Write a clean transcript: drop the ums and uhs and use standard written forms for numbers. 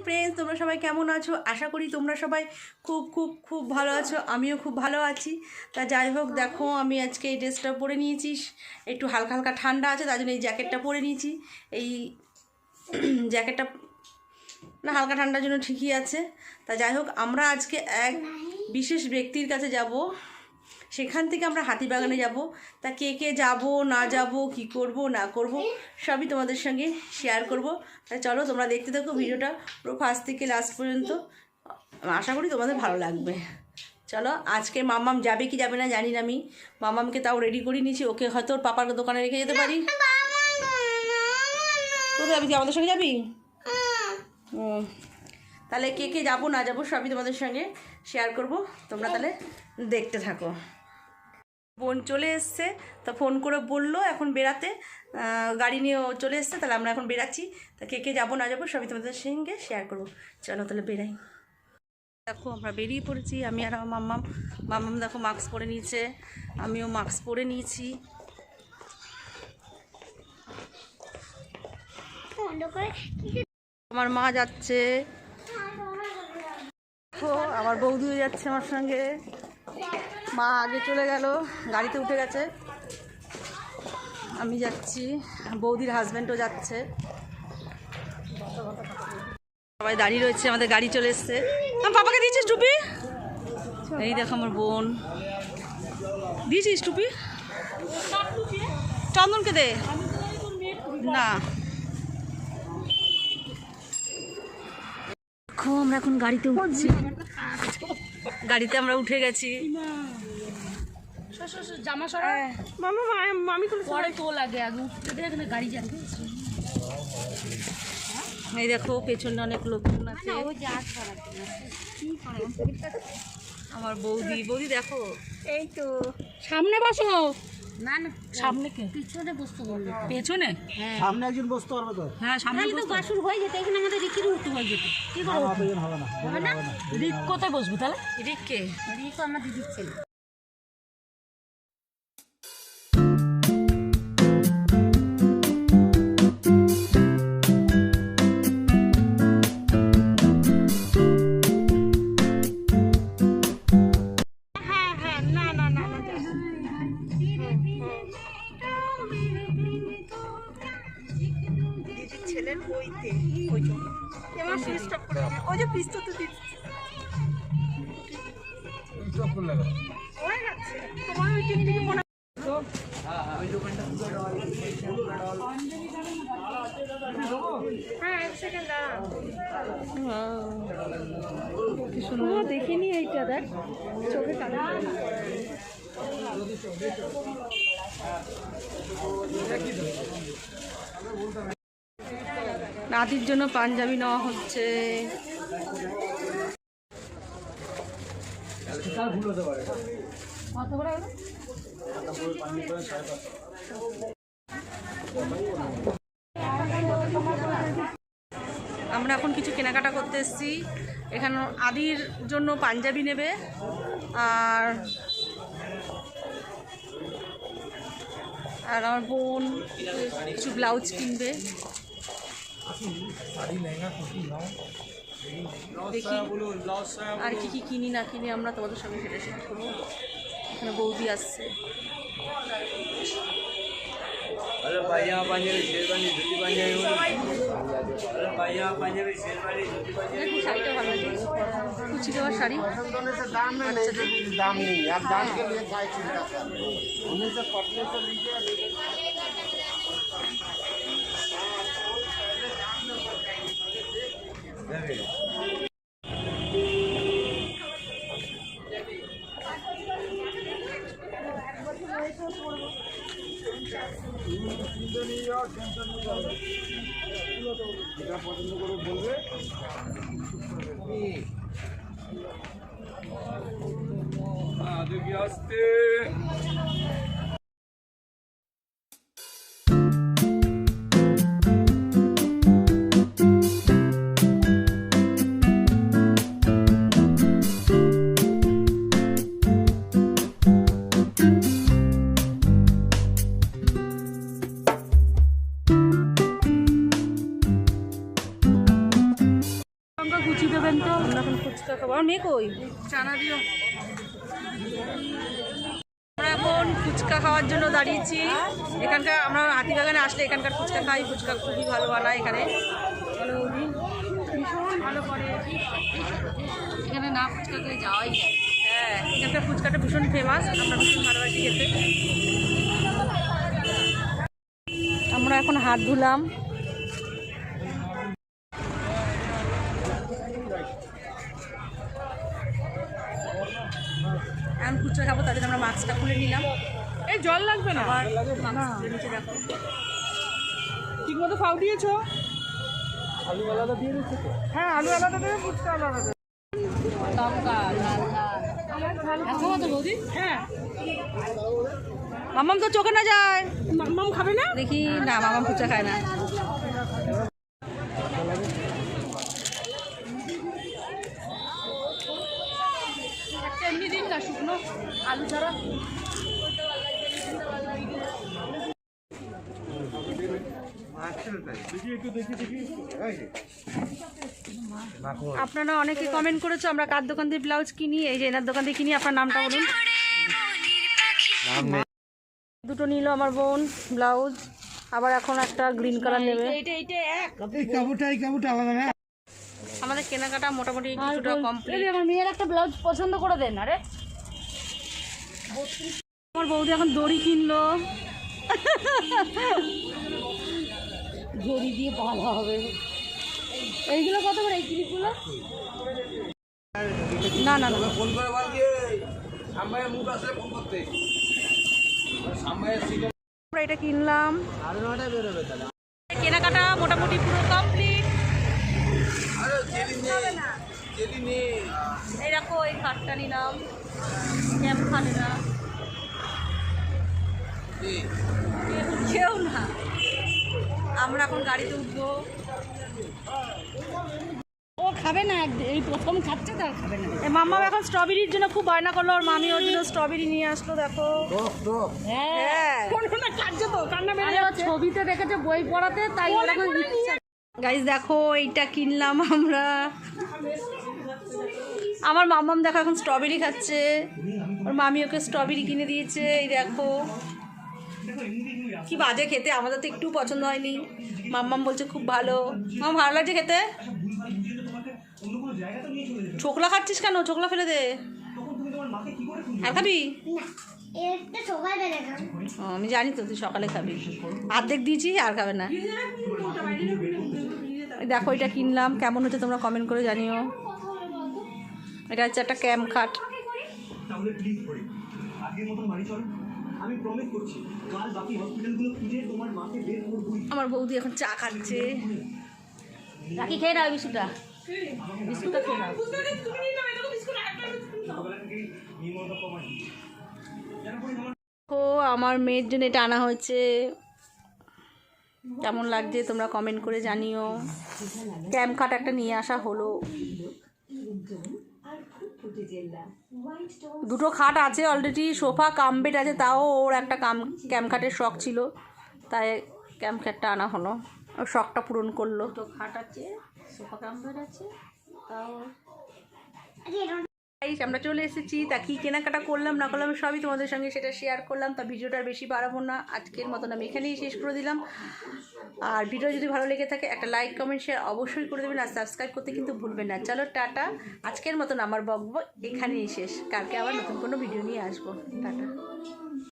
Friends, তোমরা সবাই কেমন আছো? আশা করি তোমরা সবাই খুব খুব খুব ভালো আছো। আমিও খুব ভালো আছি। তা যাই হোক, দেখো আমি আজকে এই ড্রেসটা পরে নিয়েছি, একটু হালকা হালকা ঠান্ডা আছে তার জন্য এই জ্যাকেটটা পরে নিয়েছি। এই জ্যাকেটটা না হালকা ঠান্ডার জন্য ঠিকই আছে। তা যাই হোক, আমরা আজকে এক বিশেষ ব্যক্তির কাছে যাব, সেখান থেকে আমরা হাতিবাগানে যাব। তা কে কে যাব না যাব, কি করব না করব, সবই তোমাদের সঙ্গে শেয়ার করব। তাই চলো তোমরা দেখতে থাকো ভিডিওটা পুরো ফার্স্ট থেকে লাস্ট পর্যন্ত। আশা করি তোমাদের ভালো লাগবে। চলো, আজকে মাম্মাম যাবে কি যাবে না জানি না, আমি মাম্মামকে তাও রেডি করে নিয়েছি। ওকে হয়তো ওর পাপার দোকানে রেখে যেতে পারি। কোথায় যাবি? তুই আমাদের সঙ্গে যাবি? তাহলে কে কে যাবো না যাবো সবই তোমাদের সঙ্গে শেয়ার করব। তোমরা তাহলে দেখতে থাকো। বোন চলে এসছে, তা ফোন করে বললো এখন বেরাতে, গাড়ি নিয়ে চলে এসছে। তাহলে আমরা এখন বেরাচ্ছি। তা কে কে যাবো না যাবো সবই তোমাদের সঙ্গে শেয়ার করবো। চলো তাহলে বেরাই। দেখো আমরা বেরিয়ে পড়েছি, আমি আর আমার মাম্মাম। মাম্মাম দেখো মাস্ক পরে নিয়েছে, আমিও মাস্ক পরে নিয়েছি। আমার মা যাচ্ছে, আমার বৌদিও যাচ্ছে আমার সঙ্গে। মা আগে চলে গেল, গাড়িতে উঠে গেছে। আমি যাচ্ছি, বৌদির হাজব্যান্ডও যাচ্ছে। সবাই দাঁড়িয়ে রয়েছে, আমাদের গাড়ি চলে এসছে। আমার পাপাকে দিয়েছিস টুপি? এই দেখো আমার বোন, দিয়েছিস টুপি? চন্দনকে দে না। আমরা এখন গাড়িতে উঠছি, গাড়িতে আমরা উঠে গেছি। জামা সরা মামা মামি পরে তো লাগে আগে উঠতে দেখ না, গাড়ি যাবে। এই দেখো পেছনে অনেক লোকজন আছে। আমার বৌদি, বৌদি দেখো এই তো সামনে বসো। না না সামনে কে? পিছনে বসতে বললো। পেছনে? হ্যাঁ সামনে একজন বসতে পারবে তো? হ্যাঁ সামনে তো বাসুর হয়ে যেত, এখানে আমাদের রিকির উঠতে হয়ে যেত। কি করবো? হবে না। রিক কোথায় বসবো তাহলে? রিক কে? রিক আমার দিদির ছেলে। ছেলের বইতে কেমন সুইচ অফ করে দিয়েছে। ওই যে পিস্তল তো দিচ্ছে, সুইচ অফ করে লাগা হয়ে গেছে। তোমার ওই টিভি থেকে ফোন ওই দোকানটা হ্যাঁ এক সেকেন্ড দাঁড়া। কি সুন্দর দেখিনি এইটা, দেখ চোখে কালো। নাতির জন্য পাঞ্জাবি নেওয়া হচ্ছে। আমরা এখন কিছু কেনাকাটা করতে এসেছি। এখানে আদির জন্য পাঞ্জাবি নেবে, আর আমার বোন কিছু ব্লাউজ কিনবে। দেখি আর কি কি কিনি না কিনি আমরা তোমাদের সঙ্গে সেটা শেয়ার করবো। এখানে বৌদি আসছে। শাড়িটা ভালো লাগে, কুচি দেওয়া শাড়ি। দাম নেই আর দাম के लिए क्या चिंता कर उन्हें से पटने से लीजिए। যেটা পছন্দ করে বলবে। দেখি আসতে দেবেন তো। আমরা এখন ফুচকা খাবো। আর মেয়ে কই? চানা দিও। আমরা এখন ফুচকা খাওয়ার জন্য দাঁড়িয়েছি। এখানকার আমরা হাতিবাগানে আসলে এখানকার ফুচকা খাই। ফুচকা খুবই ভালো বানায় এখানে, ভীষণ ভালো করে। এখানে না ফুচকা খেয়ে যাওয়াই যায়। হ্যাঁ, এখানকার ফুচকাটা ভীষণ ফেমাস, আমরা ভীষণ ভালোবাসি খেতে। আমরা এখন হাত ধুলাম। এখন ফুচকা খাবো, তাদের আমরা মাস্কটা খুলে নিলাম। এই জল লাগবে না। আবার মাস্ক খুলে নিচে দেখো। ঠিক মতো ফাউ দিয়েছো? আলু আলাদা দিয়ে দিচ্ছে তো? হ্যাঁ, আলু আলাদা দেবে, ফুচকা আলাদা দেবে। লঙ্কা লাল লাল বৌদি। হ্যাঁ, মামাম তো চোখে না যায়। মাম খাবে না? দেখি না, মামাম ফুচকা খায় না। একটা এমনি দিন না, শুকনো আলু ছাড়া। আপনারা অনেকে কমেন্ট করেছো আমরা কার দোকান থেকে ব্লাউজ কিনি। এই যে এনার দোকান থেকে কিনি। আপনার নামটা বলুন। দুটো নিল আমার বোন ব্লাউজ, আবার এখন একটা গ্রিন কালার নেবে। কাপড়টা আলাদা না? আমাদের কেনাকাটা মোটামুটি কিছুটা কমপ্লিট। আমার মেয়ের একটা ব্লাউজ পছন্দ করে দেন। আরে আমার বৌদি এখন দড়ি কিনলো। জড়ি দিয়ে ভালো হবে। এইগুলো কত করে এই ক্লিপগুলো? না না না, ফোন করে বল দিয়ে সামনে মুখ আসলে ফোন করতে। সামনে সিজন আমরা এটা কিনলাম। 9:30টায় বের হবে তাহলে। কেনাকাটা মোটামুটি পুরো কমপ্লিট। আরে যেদিন এই দেখো, এই খাটটা নিলাম, ক্যাম্প খাটে না, কেউ না। আমরা এখন গাড়িতে উঠবো। ও খাবে না, এই প্রথম খাচ্ছে তো আর খাবে না। এই মাম্মা এখন স্ট্রবেরির জন্য খুব বায়না করলো, আর মামি ওর জন্য স্ট্রবেরি নিয়ে আসলো। দেখো, হ্যাঁ, না কাটছে তো, কান্না বেরিয়ে যাচ্ছে। ছবিতে দেখেছে বই পড়াতে, তাই ওরকম ইচ্ছা। গাইস দেখো, এইটা কিনলাম আমরা। আমার মাম্মাম দেখো এখন স্ট্রবেরি খাচ্ছে, ওর মামি ওকে স্ট্রবেরি কিনে দিয়েছে। এই দেখো কি বাজে খেতে, আমাদের তো একটু পছন্দ হয়নি। মাম্মাম বলছে খুব ভালো। মাম ভালো লাগছে খেতে। ছোকলা খাচ্ছিস কেন? ছোকলা ফেলে দে। আর খাবি? ও, আমি জানি তো তুই সকালে খাবি। অর্ধেক দিয়েছি, আর খাবে না। দেখো এটা কিনলাম, কেমন হচ্ছে তোমরা কমেন্ট করে জানিও। এটা হচ্ছে একটা ক্যাম্প খাট। আমার বৌদি এখন চা খাচ্ছে। রাখি খেয়ে নাও বিস্কুটটা। বিস্কুটটা খেয়ে নাও। ও, আমার মেয়ের জন্য এটা আনা হয়েছে। কেমন লাগছে তোমরা কমেন্ট করে জানিও। ক্যাম্প খাট একটা নিয়ে আসা হলো। দুটো খাট আছে অলরেডি, সোফা কাম বেড আছে, তাও ওর একটা ক্যাম্প খাটের শখ ছিল, তাই ক্যাম্প খাটটা আনা হলো। ওর শখটা পূরণ করলো। তো খাট আছে, সোফা কাম্বার আছে, তাও আমরা চলে এসেছি। তা কী কেনাকাটা করলাম না করলাম সবই তোমাদের সঙ্গে সেটা শেয়ার করলাম। তা ভিডিওটা আর বেশি বাড়াবো না, আজকের মতন আমি এখানেই শেষ করে দিলাম। আর ভিডিও যদি ভালো লেগে থাকে একটা লাইক কমেন্ট শেয়ার অবশ্যই করে দেবেন, আর সাবস্ক্রাইব করতে কিন্তু ভুলবেন না। চলো টাটা, আজকের মতন আমার বকবক এখানেই শেষ। কালকে আবার নতুন কোনো ভিডিও নিয়ে আসবো। টাটা।